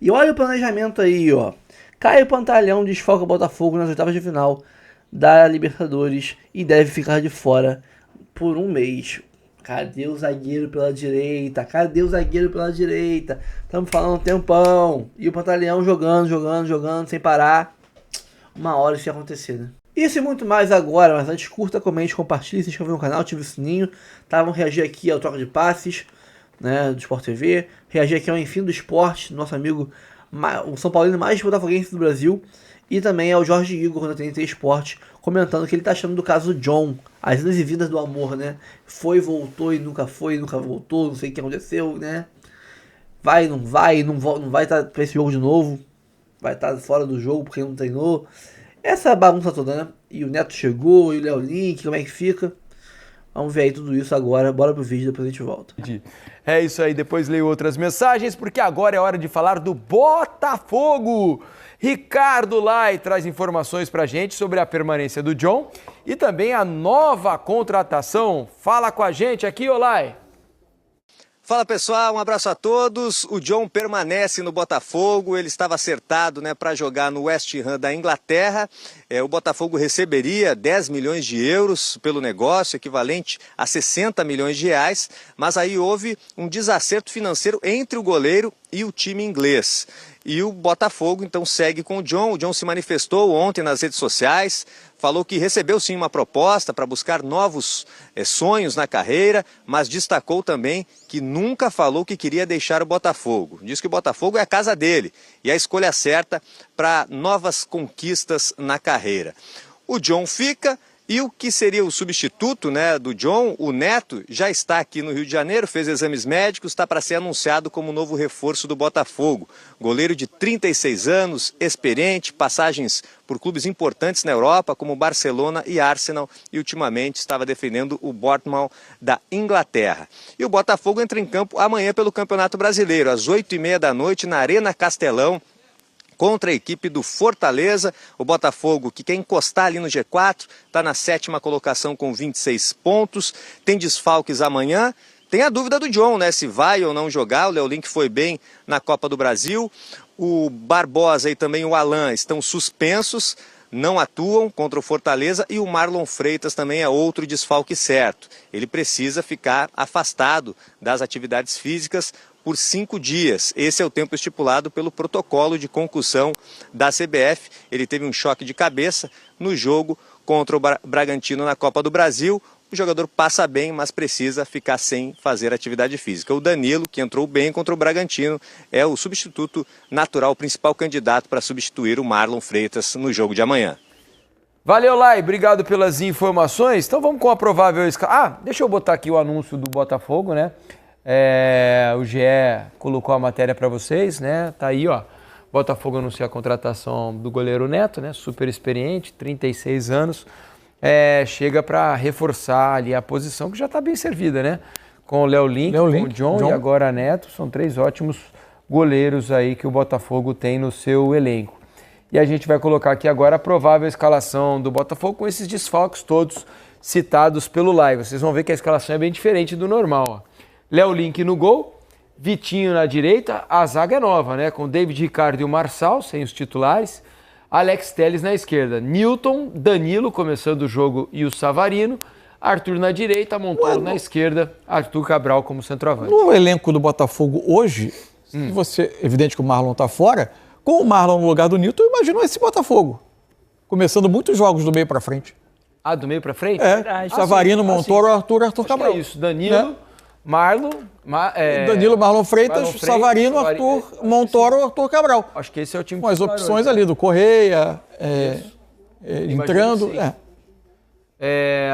E olha o planejamento aí, ó. Caio Pantalhão desfalca o Botafogo nas oitavas de final da Libertadores e deve ficar de fora por um mês. Cadê o zagueiro pela direita? Cadê o zagueiro pela direita? Estamos falando um tempão. E o Pantalhão jogando, sem parar. Uma hora isso ia acontecer, né? Isso e muito mais agora, mas antes curta, comente, compartilhe, se inscreva no canal, ative o sininho, tá? Vamos reagir aqui ao troca de passes, né, do Sport TV, reagir aqui ao Enfim do Esporte, nosso amigo, o São Paulino mais botafoguense do Brasil, e também ao Jorge Igor, da TNT Esporte, comentando o que ele tá achando do caso John, as idas e vindas do amor, né? Foi, voltou e nunca foi, nunca voltou, não sei o que aconteceu, né? Vai, não vai, não vai estar pra esse jogo de novo, vai estar fora do jogo porque não treinou. Essa bagunça toda, né? E o Neto chegou, e o Léo Link, como é que fica? Vamos ver aí tudo isso agora. Bora pro vídeo, depois a gente volta. É isso aí, depois leio outras mensagens, porque agora é hora de falar do Botafogo. Ricardo Lai traz informações pra gente sobre a permanência do John e também a nova contratação. Fala com a gente aqui, Lai. Fala pessoal, um abraço a todos. O John permanece no Botafogo, ele estava acertado, né, para jogar no West Ham da Inglaterra. O Botafogo receberia 10 milhões de euros pelo negócio, equivalente a 60 milhões de reais, mas aí houve um desacerto financeiro entre o goleiro e o time inglês. E o Botafogo então segue com o John. O John se manifestou ontem nas redes sociais, falou que recebeu sim uma proposta para buscar novos sonhos na carreira, mas destacou também que nunca falou que queria deixar o Botafogo. Diz que o Botafogo é a casa dele e a escolha certa para novas conquistas na carreira. O John fica. E o que seria o substituto, né, do John, o Neto, já está aqui no Rio de Janeiro, fez exames médicos, está para ser anunciado como novo reforço do Botafogo. Goleiro de 36 anos, experiente, passagens por clubes importantes na Europa, como Barcelona e Arsenal, e ultimamente estava defendendo o Bournemouth da Inglaterra. E o Botafogo entra em campo amanhã pelo Campeonato Brasileiro, às 8h30 da noite, na Arena Castelão, contra a equipe do Fortaleza. O Botafogo, que quer encostar ali no G4, está na 7ª colocação com 26 pontos, tem desfalques amanhã. Tem a dúvida do John, né, se vai ou não jogar. O Léo Link foi bem na Copa do Brasil. O Barbosa e também o Alan estão suspensos, não atuam contra o Fortaleza, e o Marlon Freitas também é outro desfalque certo. Ele precisa ficar afastado das atividades físicas por 5 dias. Esse é o tempo estipulado pelo protocolo de concussão da CBF. Ele teve um choque de cabeça no jogo contra o Bragantino na Copa do Brasil. O jogador passa bem, mas precisa ficar sem fazer atividade física. O Danilo, que entrou bem contra o Bragantino, é o substituto natural, o principal candidato para substituir o Marlon Freitas no jogo de amanhã. Valeu, Lai, obrigado pelas informações. Então vamos com a provável... deixa eu botar aqui o anúncio do Botafogo, né? O GE colocou a matéria para vocês, né? Tá aí, ó. Botafogo anuncia a contratação do goleiro Neto, né? Super experiente, 36 anos. Chega para reforçar ali a posição que já está bem servida, né? Com o Léo Link, com o John e agora Neto. São 3 ótimos goleiros aí que o Botafogo tem no seu elenco. E a gente vai colocar aqui agora a provável escalação do Botafogo com esses desfalques todos citados pelo Lai. Vocês vão ver que a escalação é bem diferente do normal, ó. Léo Link no gol, Vitinho na direita, a zaga é nova, né? Com David Ricardo e o Marçal, sem os titulares, Alex Telles na esquerda, Nilton, Danilo começando o jogo e o Savarino, Arthur na direita, Montoro na esquerda, Arthur Cabral como centroavante. No elenco do Botafogo hoje, evidente que o Marlon está fora, com o Marlon no lugar do Nilton, imagina esse Botafogo, começando muitos jogos do meio para frente. Do meio para frente? Savarino, Montoro, Arthur Cabral. É isso, Danilo... Marlon, Danilo, Marlon Freitas, Savarino, Arthur, Montoro, Arthur Cabral. Acho que esse é o time com as opções ali do Correia, entrando.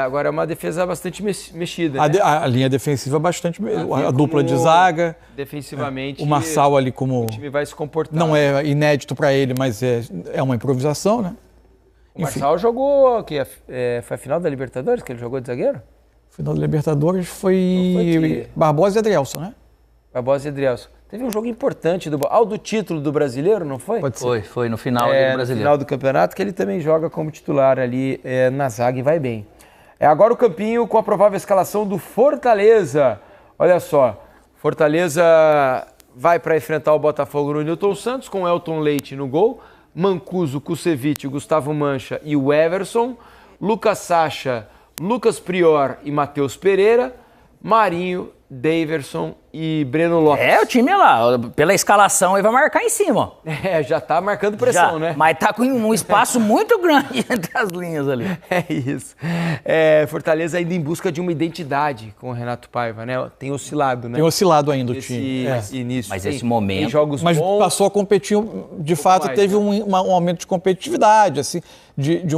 Agora é uma defesa bastante mexida. Né? A linha defensiva bastante. A dupla de zaga. Defensivamente. O Marçal ali como. O time vai se comportar. Não é inédito para ele, mas é uma improvisação, né? O Marçal jogou. Foi a final da Libertadores que ele jogou de zagueiro? Final da Libertadores foi Barbosa e Adrielson, né? Barbosa e Adrielson. Teve um jogo importante do título do Brasileiro, não foi? Pode ser. Foi no final do Brasileiro. No final do campeonato, que ele também joga como titular ali na zaga e vai bem. Agora o campinho com a provável escalação do Fortaleza. Olha só, Fortaleza vai para enfrentar o Botafogo no Newton Santos, com Elton Leite no gol, Mancuso, Kusevich, Gustavo Mancha e o Everson, Lucas Sacha, Lucas Prior e Matheus Pereira, Marinho, Daverson e Breno Lopes. O time lá, pela escalação, ele vai marcar em cima. Já tá marcando pressão, né? Mas tá com um espaço muito grande entre as linhas ali. É isso. Fortaleza ainda em busca de uma identidade com o Renato Paiva, né? Tem oscilado, né? Tem oscilado ainda o time. Início. Mas tem, esse momento... Tem jogos Mas bons. passou a competir, de fato, mais, teve né? um aumento de competitividade, assim, de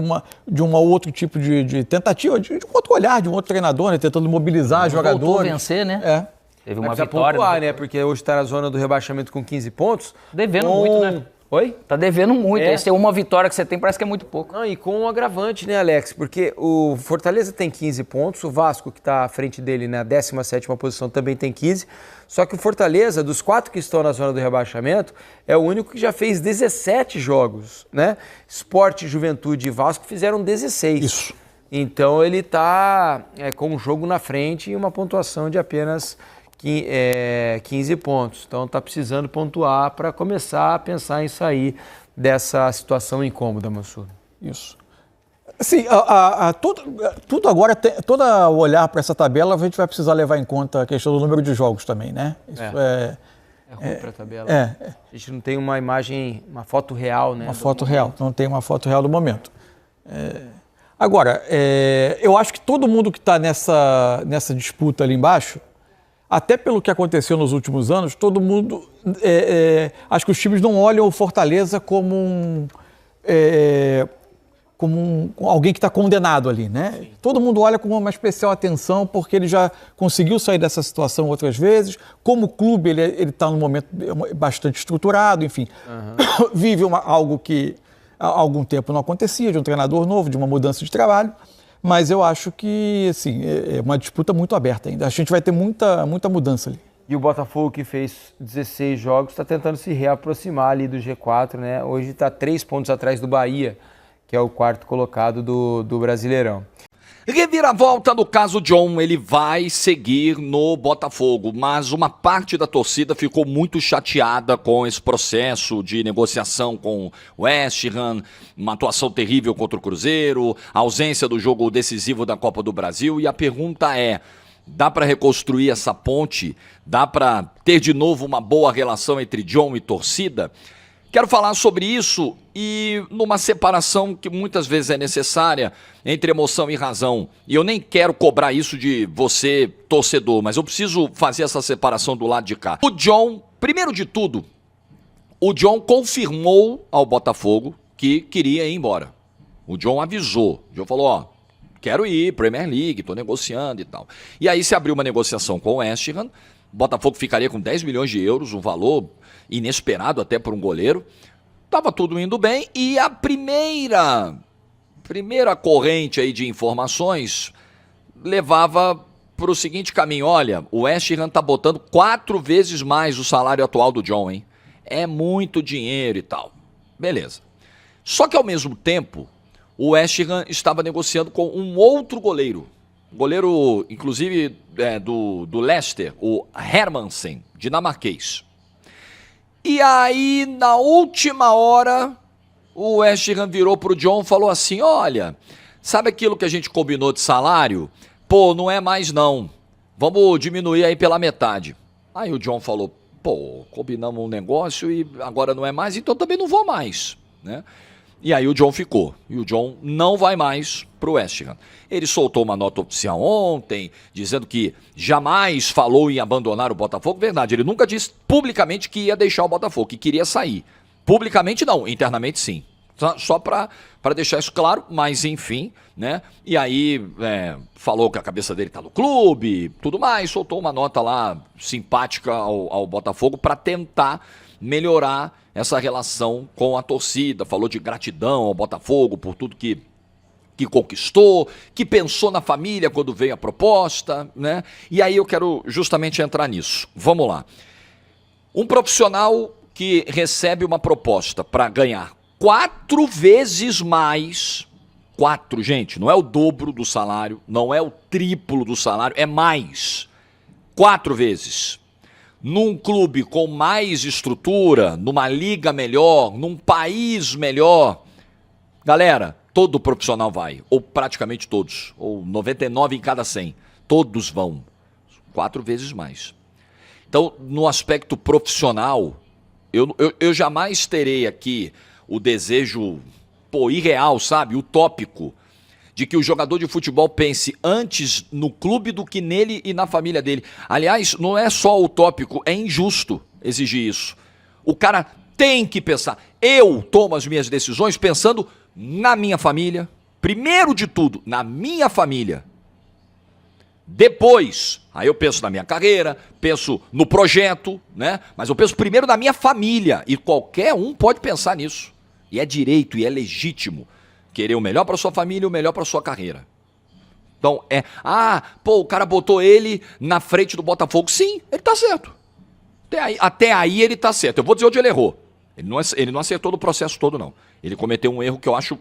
uma outro tipo de tentativa, de um outro olhar, de um outro treinador, né? Tentando mobilizar jogadores. Voltou a vencer, né? Teve uma Precisa vitória. pontuar, né? Porque hoje está na zona do rebaixamento com 15 pontos. Devendo muito, né? Oi? Tá devendo muito. Esse é uma vitória que você tem, parece que é muito pouco. Não, e com um agravante, né, Alex? Porque o Fortaleza tem 15 pontos, o Vasco, que está à frente dele na 17ª posição, também tem 15. Só que o Fortaleza, dos 4 que estão na zona do rebaixamento, é o único que já fez 17 jogos, né? Sport, Juventude e Vasco fizeram 16. Isso. Então ele está com um jogo na frente e uma pontuação de apenas 15 pontos. Então está precisando pontuar para começar a pensar em sair dessa situação incômoda, Mansur. Isso. Sim, tudo agora, todo o olhar para essa tabela, a gente vai precisar levar em conta a questão do número de jogos também, né? Isso É ruim para a tabela. A gente não tem uma imagem, uma foto real, né? Uma foto real, não tem uma foto real do momento. Agora, eu acho que todo mundo que está nessa disputa ali embaixo, até pelo que aconteceu nos últimos anos, todo mundo, acho que os times não olham o Fortaleza como alguém que está condenado ali, né? Sim. Todo mundo olha com uma especial atenção porque ele já conseguiu sair dessa situação outras vezes. Como clube, ele está num momento bastante estruturado, enfim. Uhum. Vive algo que há algum tempo não acontecia, de um treinador novo, de uma mudança de trabalho. Mas eu acho que, assim, é uma disputa muito aberta ainda. A gente vai ter muita mudança ali. E o Botafogo, que fez 16 jogos, está tentando se reaproximar ali do G4, né? Hoje está 3 pontos atrás do Bahia, que é o 4º colocado do Brasileirão. Reviravolta no caso John, ele vai seguir no Botafogo, mas uma parte da torcida ficou muito chateada com esse processo de negociação com o West Ham, uma atuação terrível contra o Cruzeiro, a ausência do jogo decisivo da Copa do Brasil, e a pergunta é: dá para reconstruir essa ponte? Dá para ter de novo uma boa relação entre John e torcida? Quero falar sobre isso e numa separação que muitas vezes é necessária entre emoção e razão. E eu nem quero cobrar isso de você, torcedor, mas eu preciso fazer essa separação do lado de cá. O John, primeiro de tudo, o John confirmou ao Botafogo que queria ir embora. O John avisou. O John falou, quero ir, Premier League, tô negociando e tal. E aí se abriu uma negociação com o West Ham. O Botafogo ficaria com 10 milhões de euros, um valor inesperado até por um goleiro. Tava tudo indo bem e a primeira corrente aí de informações levava para o seguinte caminho: olha, o West Ham tá botando 4 vezes mais o salário atual do John, hein? É muito dinheiro e tal. Beleza. Só que ao mesmo tempo, o West Ham estava negociando com um outro goleiro, inclusive do Leicester, o Hermansen, dinamarquês. E aí, na última hora, o West Ham virou pro John e falou assim: olha, sabe aquilo que a gente combinou de salário? Pô, não é mais não. Vamos diminuir aí pela metade. Aí o John falou: pô, combinamos um negócio e agora não é mais, então também não vou mais, né? E aí o John ficou. E o John não vai mais pro West Ham. Ele soltou uma nota oficial ontem, dizendo que jamais falou em abandonar o Botafogo. Verdade, ele nunca disse publicamente que ia deixar o Botafogo, que queria sair. Publicamente não, internamente sim. Só para deixar isso claro, mas enfim, né? E aí falou que a cabeça dele tá no clube, tudo mais, soltou uma nota lá simpática ao Botafogo para tentar melhorar essa relação com a torcida. Falou de gratidão ao Botafogo por tudo que conquistou, que pensou na família quando veio a proposta, né? E aí eu quero justamente entrar nisso. Vamos lá. Um profissional que recebe uma proposta para ganhar 4 vezes mais, 4, gente, não é o dobro do salário, não é o triplo do salário, é mais, 4 vezes, num clube com mais estrutura, numa liga melhor, num país melhor, galera, todo profissional vai, ou praticamente todos, ou 99 em cada 100, todos vão, 4 vezes mais. Então, no aspecto profissional, eu jamais terei aqui o desejo, irreal, sabe, utópico, de que o jogador de futebol pense antes no clube do que nele e na família dele. Aliás, não é só utópico, é injusto exigir isso. O cara tem que pensar. Eu tomo as minhas decisões pensando na minha família, primeiro de tudo, na minha família. Depois, aí eu penso na minha carreira, penso no projeto, né? Mas eu penso primeiro na minha família. E qualquer um pode pensar nisso. E é direito e é legítimo querer o melhor para sua família e o melhor para sua carreira. Então o cara botou ele na frente do Botafogo. Sim, ele tá certo. Até aí ele tá certo. Eu vou dizer onde ele errou. Ele não acertou no processo todo, não. Ele cometeu um erro que eu acho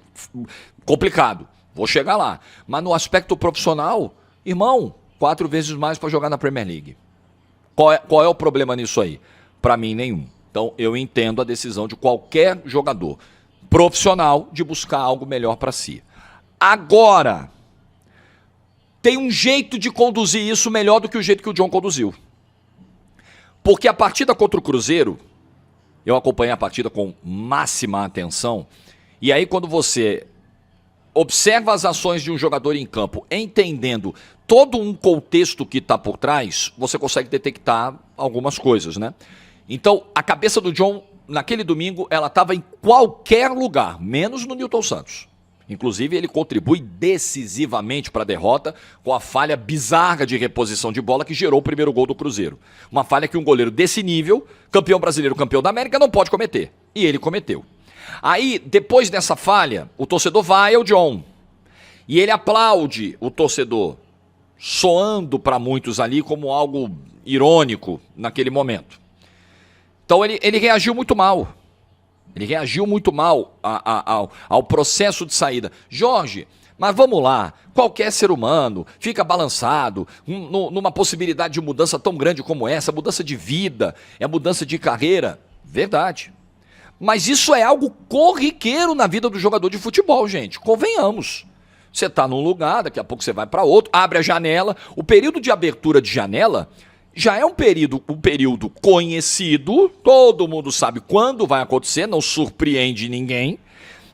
complicado. Vou chegar lá. Mas no aspecto profissional, irmão, 4 vezes mais para jogar na Premier League. Qual é o problema nisso aí? Para mim, nenhum. Então, eu entendo a decisão de qualquer jogador profissional de buscar algo melhor para si. Agora, tem um jeito de conduzir isso melhor do que o jeito que o John conduziu. Porque a partida contra o Cruzeiro, eu acompanhei a partida com máxima atenção, e aí quando você observa as ações de um jogador em campo, entendendo todo um contexto que está por trás, você consegue detectar algumas coisas, né? Então, a cabeça do John, naquele domingo, ela estava em qualquer lugar, menos no Nilton Santos. Inclusive, ele contribui decisivamente para a derrota com a falha bizarra de reposição de bola que gerou o primeiro gol do Cruzeiro. Uma falha que um goleiro desse nível, campeão brasileiro, campeão da América, não pode cometer. E ele cometeu. Aí, depois dessa falha, o torcedor vai ao John. E ele aplaude o torcedor, soando para muitos ali como algo irônico naquele momento. Então ele reagiu muito mal. Ele reagiu muito mal ao processo de saída. Jorge, mas vamos lá, qualquer ser humano fica balançado numa possibilidade de mudança tão grande como essa, mudança de vida, é mudança de carreira. Verdade. Mas isso é algo corriqueiro na vida do jogador de futebol, gente. Convenhamos. Você está num lugar, daqui a pouco você vai para outro, abre a janela. O período de abertura de janela já é um período conhecido, todo mundo sabe quando vai acontecer, não surpreende ninguém,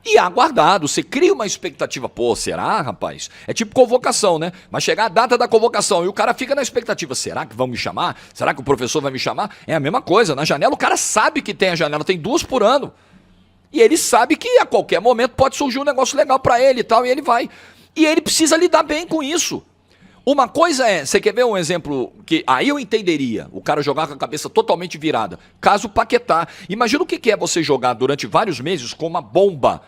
e aguardado. Você cria uma expectativa. Pô, será, rapaz? É tipo convocação, né? Vai chegar a data da convocação e o cara fica na expectativa. Será que vão me chamar? Será que o professor vai me chamar? É a mesma coisa. Na janela, o cara sabe que tem a janela, tem 2 por ano. E ele sabe que a qualquer momento pode surgir um negócio legal pra ele e tal, e ele vai. E ele precisa lidar bem com isso. Uma coisa é, você quer ver um exemplo que aí eu entenderia, o cara jogar com a cabeça totalmente virada. Caso Paquetá. Imagina o que é você jogar durante vários meses com uma bomba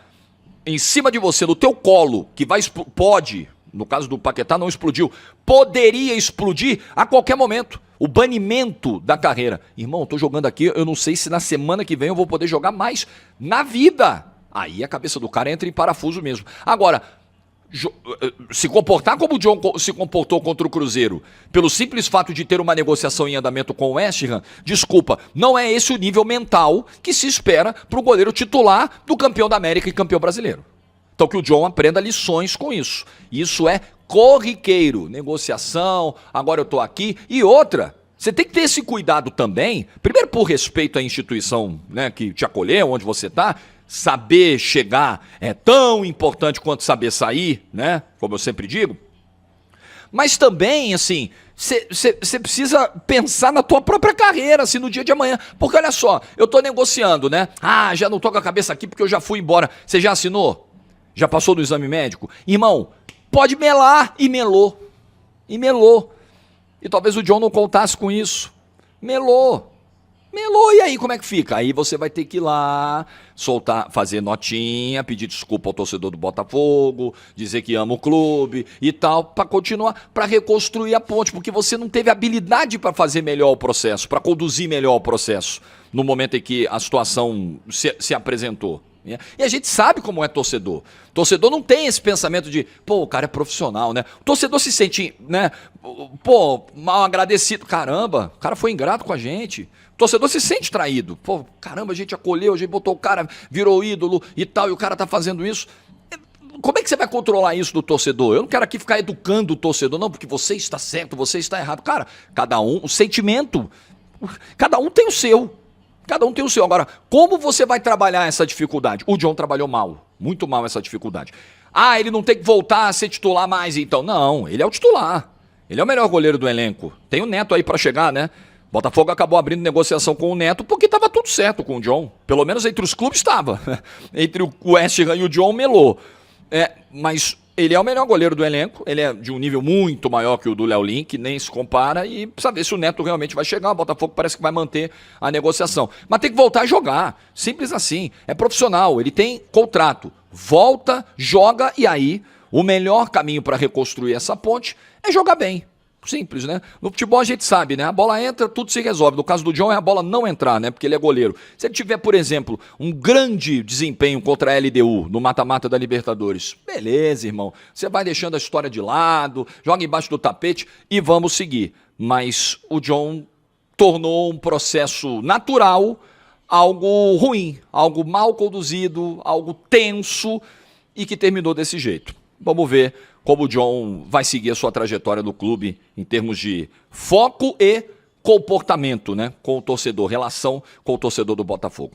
em cima de você, no teu colo, que pode, no caso do Paquetá não explodiu, poderia explodir a qualquer momento. O banimento da carreira. Irmão, tô jogando aqui, eu não sei se na semana que vem eu vou poder jogar mais na vida. Aí a cabeça do cara entra em parafuso mesmo. Agora, se comportar como o John se comportou contra o Cruzeiro, pelo simples fato de ter uma negociação em andamento com o West Ham, desculpa, não é esse o nível mental que se espera para o goleiro titular do campeão da América e campeão brasileiro. Então que o John aprenda lições com isso. Isso é corriqueiro, negociação, agora eu tô aqui. E outra, você tem que ter esse cuidado também, primeiro por respeito à instituição, né, que te acolheu, onde você está. Saber chegar é tão importante quanto saber sair, né? Como eu sempre digo. Mas também, assim, você precisa pensar na tua própria carreira, assim, no dia de amanhã. Porque olha só, eu tô negociando, né? Ah, já não tô com a cabeça aqui porque eu já fui embora. Você já assinou? Já passou no exame médico? Irmão, pode melar. E melou. E melou. E talvez o John não contasse com isso. Melou, e aí como é que fica? Aí você vai ter que ir lá, soltar, fazer notinha, pedir desculpa ao torcedor do Botafogo, dizer que ama o clube e tal, para continuar, para reconstruir a ponte, porque você não teve habilidade para fazer melhor o processo, para conduzir melhor o processo, no momento em que a situação se apresentou. E a gente sabe como é torcedor. Torcedor não tem esse pensamento de, pô, o cara é profissional, né? O torcedor se sente, né, pô, mal agradecido. Caramba, o cara foi ingrato com a gente. O torcedor se sente traído. Pô, caramba, a gente acolheu, a gente botou o cara, virou ídolo e tal, e o cara tá fazendo isso. Como é que você vai controlar isso do torcedor? Eu não quero aqui ficar educando o torcedor, não, porque você está certo, você está errado. Cara, cada um, o sentimento, cada um tem o seu. Cada um tem o seu. Agora, como você vai trabalhar essa dificuldade? O John trabalhou mal, muito mal essa dificuldade. Ah, ele não tem que voltar a ser titular mais, então. Não, ele é o titular. Ele é o melhor goleiro do elenco. Tem o Neto aí pra chegar, né? Botafogo acabou abrindo negociação com o Neto porque tava tudo certo com o John. Pelo menos entre os clubes estava. Entre o West Ham e o John, melou. Mas ele é o melhor goleiro do elenco, ele é de um nível muito maior que o do Léo Link, nem se compara, e precisa ver se o Neto realmente vai chegar. O Botafogo parece que vai manter a negociação. Mas tem que voltar a jogar, simples assim. É profissional, ele tem contrato. Volta, joga, e aí o melhor caminho para reconstruir essa ponte é jogar bem. Simples, né? No futebol a gente sabe, né? A bola entra, tudo se resolve. No caso do John é a bola não entrar, né? Porque ele é goleiro. Se ele tiver, por exemplo, um grande desempenho contra a LDU no mata-mata da Libertadores, beleza, irmão. Você vai deixando a história de lado, joga embaixo do tapete e vamos seguir. Mas o John tornou um processo natural algo ruim, algo mal conduzido, algo tenso e que terminou desse jeito. Vamos ver como o John vai seguir a sua trajetória no clube em termos de foco e comportamento, né, com o torcedor, relação com o torcedor do Botafogo.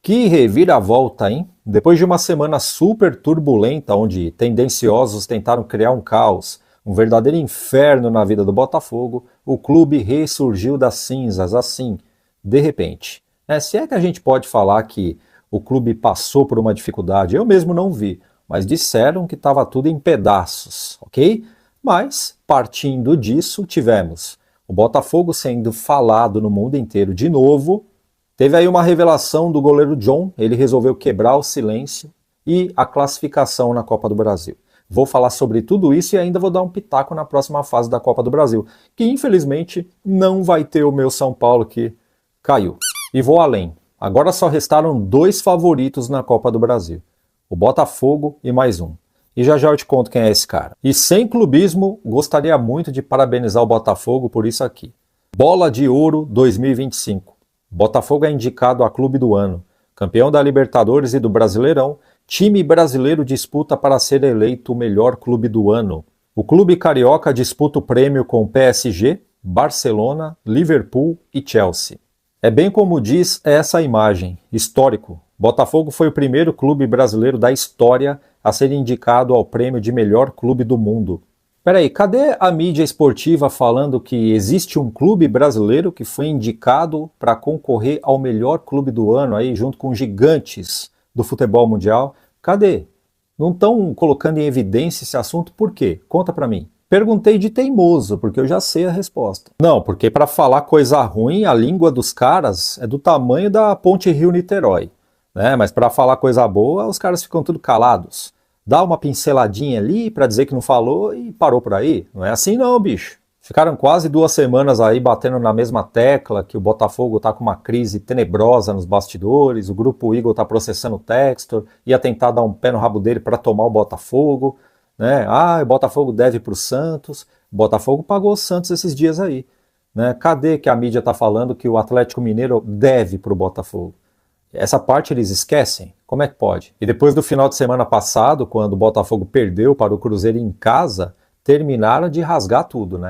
Que reviravolta, hein? Depois de uma semana super turbulenta, onde tendenciosos tentaram criar um caos, um verdadeiro inferno na vida do Botafogo, o clube ressurgiu das cinzas, assim, de repente. Se é que a gente pode falar que o clube passou por uma dificuldade, eu mesmo não vi, mas disseram que estava tudo em pedaços, ok? Mas, partindo disso, tivemos o Botafogo sendo falado no mundo inteiro de novo. Teve aí uma revelação do goleiro John, ele resolveu quebrar o silêncio, e a classificação na Copa do Brasil. Vou falar sobre tudo isso e ainda vou dar um pitaco na próxima fase da Copa do Brasil, que infelizmente não vai ter o meu São Paulo, que caiu. E vou além. Agora só restaram 2 favoritos na Copa do Brasil. O Botafogo e mais um. E já eu te conto quem é esse cara. E sem clubismo, gostaria muito de parabenizar o Botafogo por isso aqui. Bola de Ouro 2025. Botafogo é indicado a Clube do Ano. Campeão da Libertadores e do Brasileirão, time brasileiro disputa para ser eleito o melhor clube do ano. O clube carioca disputa o prêmio com PSG, Barcelona, Liverpool e Chelsea. É bem como diz essa imagem, histórico. Botafogo foi o primeiro clube brasileiro da história a ser indicado ao prêmio de melhor clube do mundo. Peraí, cadê a mídia esportiva falando que existe um clube brasileiro que foi indicado para concorrer ao melhor clube do ano aí, junto com gigantes do futebol mundial? Cadê? Não estão colocando em evidência esse assunto, por quê? Conta pra mim. Perguntei de teimoso, porque eu já sei a resposta. Não, porque para falar coisa ruim, a língua dos caras é do tamanho da Ponte Rio-Niterói. Mas para falar coisa boa, os caras ficam tudo calados. Dá uma pinceladinha ali para dizer que não falou e parou por aí. Não é assim não, bicho. Ficaram quase 2 semanas aí batendo na mesma tecla que o Botafogo tá com uma crise tenebrosa nos bastidores, o Grupo Eagle tá processando o Textor, ia tentar dar um pé no rabo dele para tomar o Botafogo. O Botafogo deve para o Santos. O Botafogo pagou o Santos esses dias aí. Cadê que a mídia tá falando que o Atlético Mineiro deve para o Botafogo? Essa parte eles esquecem? Como é que pode? E depois do final de semana passado, quando o Botafogo perdeu para o Cruzeiro em casa, terminaram de rasgar tudo,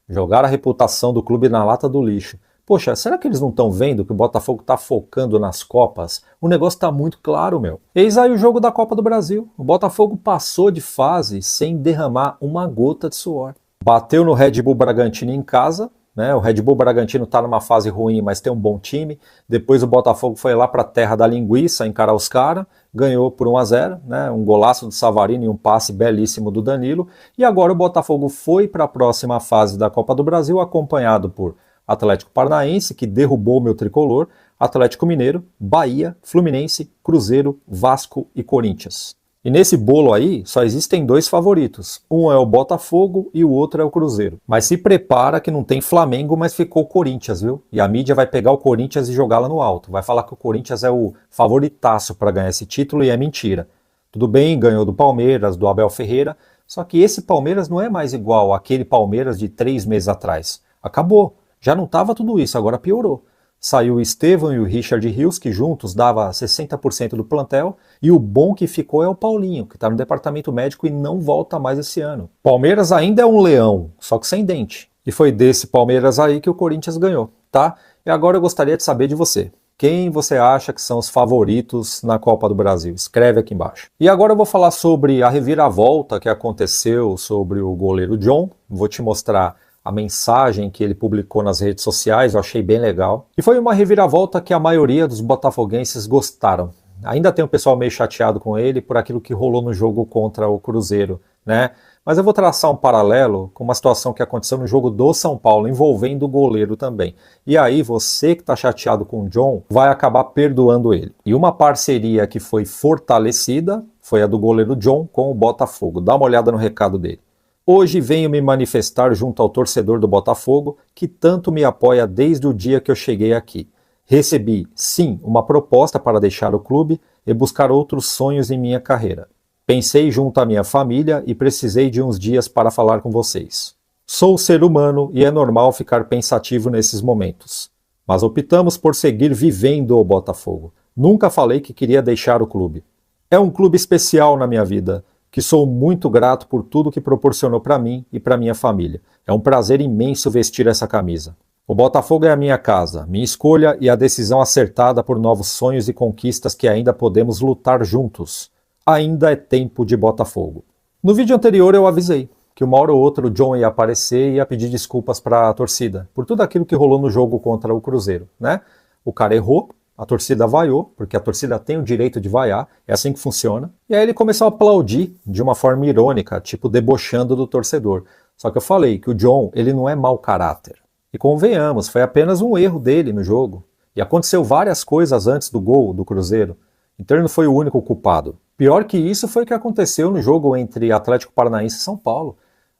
Jogaram a reputação do clube na lata do lixo. Poxa, será que eles não estão vendo que o Botafogo está focando nas Copas? O negócio está muito claro, meu. Eis aí o jogo da Copa do Brasil. O Botafogo passou de fase sem derramar uma gota de suor. Bateu no Red Bull Bragantino em casa, O Red Bull Bragantino está numa fase ruim, mas tem um bom time. Depois o Botafogo foi lá para a terra da linguiça encarar os caras, ganhou por 1-0, um golaço do Savarino e um passe belíssimo do Danilo. E agora o Botafogo foi para a próxima fase da Copa do Brasil, acompanhado por Atlético Paranaense, que derrubou o meu tricolor, Atlético Mineiro, Bahia, Fluminense, Cruzeiro, Vasco e Corinthians. E nesse bolo aí, só existem 2 favoritos. Um é o Botafogo e o outro é o Cruzeiro. Mas se prepara que não tem Flamengo, mas ficou o Corinthians, viu? E a mídia vai pegar o Corinthians e jogar lá no alto. Vai falar que o Corinthians é o favoritaço para ganhar esse título e é mentira. Tudo bem, ganhou do Palmeiras, do Abel Ferreira, só que esse Palmeiras não é mais igual àquele Palmeiras de 3 meses atrás. Acabou. Já não estava tudo isso, agora piorou. Saiu o Estevão e o Richard Rios, que juntos dava 60% do plantel, e o bom que ficou é o Paulinho, que está no departamento médico e não volta mais esse ano. Palmeiras ainda é um leão, só que sem dente. E foi desse Palmeiras aí que o Corinthians ganhou, tá? E agora eu gostaria de saber de você. Quem você acha que são os favoritos na Copa do Brasil? Escreve aqui embaixo. E agora eu vou falar sobre a reviravolta que aconteceu sobre o goleiro John. Vou te mostrar a mensagem que ele publicou nas redes sociais, eu achei bem legal. E foi uma reviravolta que a maioria dos botafoguenses gostaram. Ainda tem um pessoal meio chateado com ele por aquilo que rolou no jogo contra o Cruzeiro, né? Mas eu vou traçar um paralelo com uma situação que aconteceu no jogo do São Paulo, envolvendo o goleiro também. E aí você que está chateado com o John vai acabar perdoando ele. E uma parceria que foi fortalecida foi a do goleiro John com o Botafogo. Dá uma olhada no recado dele. Hoje venho me manifestar junto ao torcedor do Botafogo, que tanto me apoia desde o dia que eu cheguei aqui. Recebi, sim, uma proposta para deixar o clube e buscar outros sonhos em minha carreira. Pensei junto à minha família e precisei de uns dias para falar com vocês. Sou ser humano e é normal ficar pensativo nesses momentos. Mas optamos por seguir vivendo o Botafogo. Nunca falei que queria deixar o clube. É um clube especial na minha vida, que sou muito grato por tudo que proporcionou para mim e para minha família. É um prazer imenso vestir essa camisa. O Botafogo é a minha casa, minha escolha e a decisão acertada por novos sonhos e conquistas que ainda podemos lutar juntos. Ainda é tempo de Botafogo. No vídeo anterior eu avisei que uma hora ou outra o John ia aparecer e ia pedir desculpas para a torcida por tudo aquilo que rolou no jogo contra o Cruzeiro, né? O cara errou. A torcida vaiou, porque a torcida tem o direito de vaiar, é assim que funciona. E aí ele começou a aplaudir de uma forma irônica, tipo debochando do torcedor. Só que eu falei que o John, ele não é mau caráter. E convenhamos, foi apenas um erro dele no jogo. E aconteceu várias coisas antes do gol do Cruzeiro. Então ele não foi o único culpado. Pior que isso foi o que aconteceu no jogo entre Atlético Paranaense e São Paulo.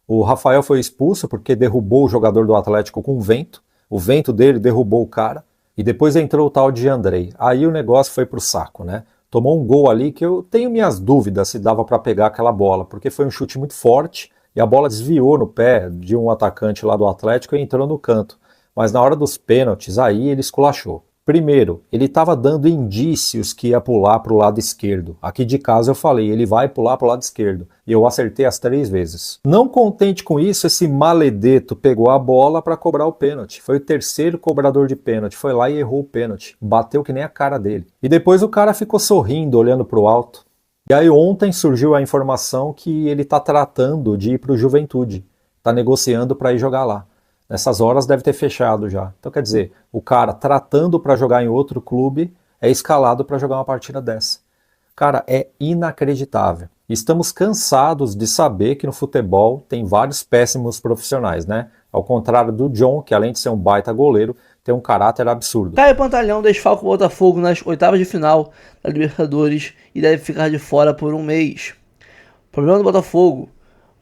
O Rafael foi expulso porque derrubou o jogador do Atlético com vento. O vento dele derrubou o cara. E depois entrou o tal de Andrei. Aí o negócio foi pro saco, né? Tomou um gol ali que eu tenho minhas dúvidas se dava para pegar aquela bola, porque foi um chute muito forte e a bola desviou no pé de um atacante lá do Atlético e entrou no canto. Mas na hora dos pênaltis, aí ele esculachou. Primeiro, ele estava dando indícios que ia pular para o lado esquerdo. Aqui de casa eu falei, ele vai pular para o lado esquerdo. E eu acertei as 3 vezes. Não contente com isso, esse maledeto pegou a bola para cobrar o pênalti. Foi o terceiro cobrador de pênalti. Foi lá e errou o pênalti. Bateu que nem a cara dele. E depois o cara ficou sorrindo, olhando para o alto. E aí ontem surgiu a informação que ele está tratando de ir para o Juventude. Está negociando para ir jogar lá. Nessas horas deve ter fechado já. Então quer dizer, o cara tratando para jogar em outro clube é escalado para jogar uma partida dessa. Cara, é inacreditável. Estamos cansados de saber que no futebol tem vários péssimos profissionais, né? Ao contrário do John, que além de ser um baita goleiro, tem um caráter absurdo. Caio Pantalhão desfalca o Botafogo nas oitavas de final da Libertadores e deve ficar de fora por um mês. Problema do Botafogo.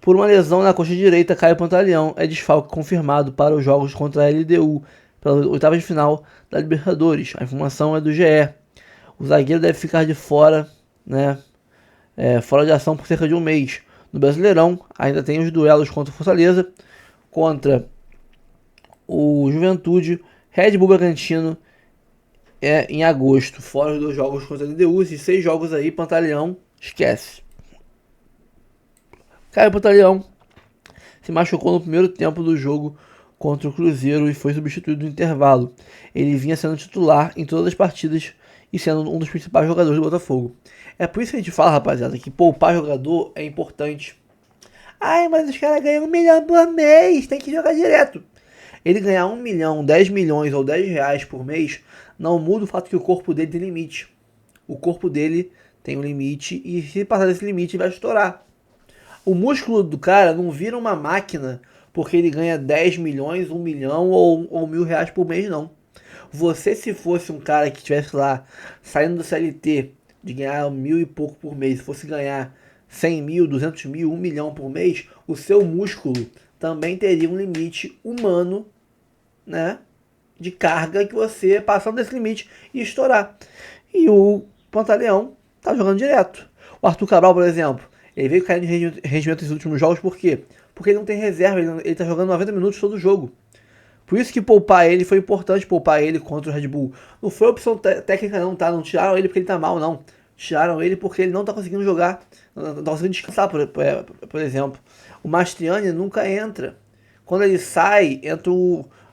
Por uma lesão na coxa direita, Caio Pantalhão é desfalque confirmado para os jogos contra a LDU, pelas oitavas de final da Libertadores. A informação é do GE. O zagueiro deve ficar de fora, né, fora de ação por cerca de um mês. No Brasileirão, ainda tem os duelos contra o Fortaleza, contra o Juventude, Red Bull Bragantino em agosto. Fora os 2 jogos contra a LDU, esses 6 jogos aí, Pantalhão esquece. Caio Pantalhão se machucou no primeiro tempo do jogo contra o Cruzeiro e foi substituído no intervalo. Ele vinha sendo titular em todas as partidas e sendo um dos principais jogadores do Botafogo. É por isso que a gente fala, rapaziada, que poupar jogador é importante. Ai, mas os caras ganham 1 milhão por mês, tem que jogar direto. Ele ganhar 1 milhão, 10 milhões ou 10 reais por mês não muda o fato que o corpo dele tem limite. O corpo dele tem um limite e se passar desse limite vai estourar. O músculo do cara não vira uma máquina porque ele ganha 10 milhões, 1 milhão ou 1.000 reais por mês, não. Você, se fosse um cara que estivesse lá saindo do CLT, de ganhar 1.000 e pouco por mês, se fosse ganhar 100 mil, 200 mil, 1 milhão por mês, o seu músculo também teria um limite humano, né, de carga que você, passando desse limite, ia estourar. E o Pantaleão tá jogando direto. O Arthur Cabral, por exemplo, ele veio caindo de rendimento nos últimos jogos, por quê? Porque ele não tem reserva, ele tá jogando 90 minutos todo jogo. Por isso que poupar ele, foi importante poupar ele contra o Red Bull. Não foi opção técnica não, tá? Não tiraram ele porque ele tá mal, não. Tiraram ele porque ele não tá conseguindo jogar, não tá conseguindo descansar, por exemplo. O Mastriani nunca entra. Quando ele sai, entra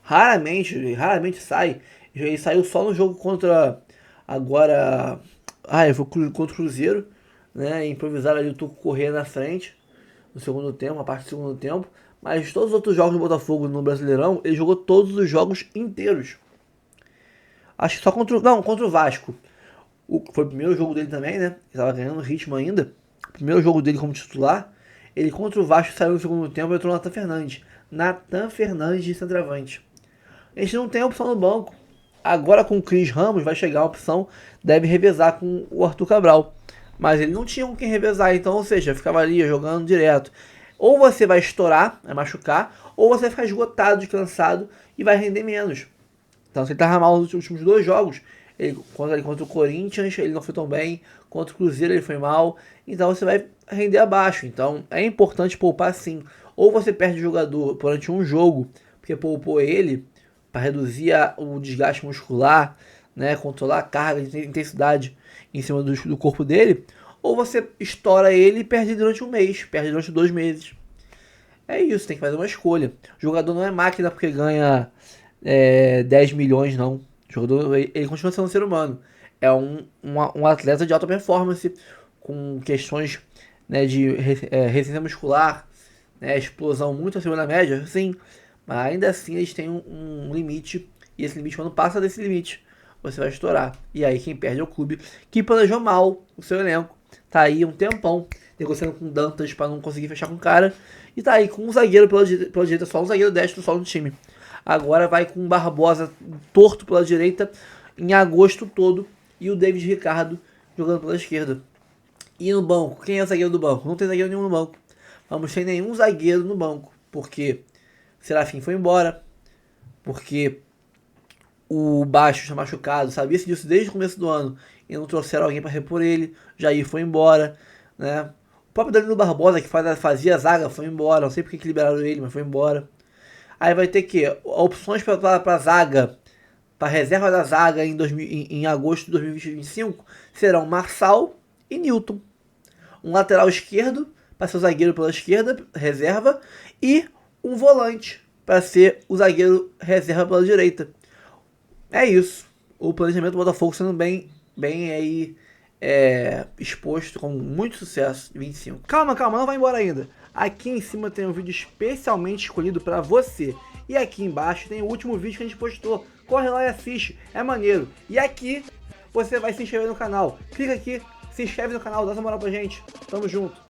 raramente sai. Ele saiu só no jogo contra, agora, foi contra o Cruzeiro, né? Improvisaram ali o Tuco Corrêa na frente, no segundo tempo, a parte do segundo tempo. Mas todos os outros jogos do Botafogo no Brasileirão, ele jogou todos os jogos inteiros. Acho que só contra o Vasco. Foi o primeiro jogo dele também, né? Ele tava ganhando ritmo ainda. O primeiro jogo dele como titular. Ele contra o Vasco saiu no segundo tempo e entrou o Nathan Fernandes. Nathan Fernandes de centroavante. A gente não tem opção no banco. Agora com o Cris Ramos vai chegar a opção, deve revezar com o Arthur Cabral. Mas ele não tinha com quem revezar, então, ou seja, ficava ali jogando direto. Ou você vai estourar, vai machucar, ou você vai ficar esgotado, descansado e vai render menos. Então, se ele tava mal nos últimos 2 jogos, contra o Corinthians, ele não foi tão bem, contra o Cruzeiro ele foi mal, então você vai render abaixo. Então, é importante poupar sim. Ou você perde o jogador durante um jogo, porque poupou ele, para reduzir o desgaste muscular, né, controlar a carga de intensidade em cima do corpo dele, ou você estoura ele e perde durante um mês, perde durante 2 meses. É isso, tem que fazer uma escolha. O jogador não é máquina porque ganha 10 milhões, não. O jogador, ele continua sendo um ser humano. É um atleta de alta performance, com questões, né, de resistência muscular, né, explosão muito acima da média, sim. Mas ainda assim eles têm um limite, e esse limite, quando passa desse limite, você vai estourar. E aí quem perde é o clube, que planejou mal o seu elenco. Tá aí um tempão negociando com o Dantas para não conseguir fechar com o cara. E tá aí com um zagueiro pela direita, só um zagueiro destro só no time. Agora vai com o Barbosa torto pela direita em agosto todo. E o David Ricardo jogando pela esquerda. E no banco, quem é o zagueiro do banco? Não tem zagueiro nenhum no banco. Vamos ter nenhum zagueiro no banco. Porque Serafim foi embora. Porque o Baixo está machucado. Sabia-se disso desde o começo do ano. E não trouxeram alguém para repor ele. Jair foi embora, né? O próprio Danilo Barbosa, que fazia zaga, foi embora. Não sei porque que liberaram ele, mas foi embora. Aí vai ter que opções para zaga, para reserva da zaga em agosto de 2025 serão Marçal e Newton. Um lateral esquerdo para ser o zagueiro pela esquerda, reserva, e um volante para ser o zagueiro reserva pela direita. É isso. O planejamento do Botafogo sendo bem aí exposto com muito sucesso de 25. Calma, não vai embora ainda. Aqui em cima tem um vídeo especialmente escolhido para você. E aqui embaixo tem o último vídeo que a gente postou. Corre lá e assiste, é maneiro. E aqui você vai se inscrever no canal. Clica aqui, se inscreve no canal, dá essa moral pra gente. Tamo junto.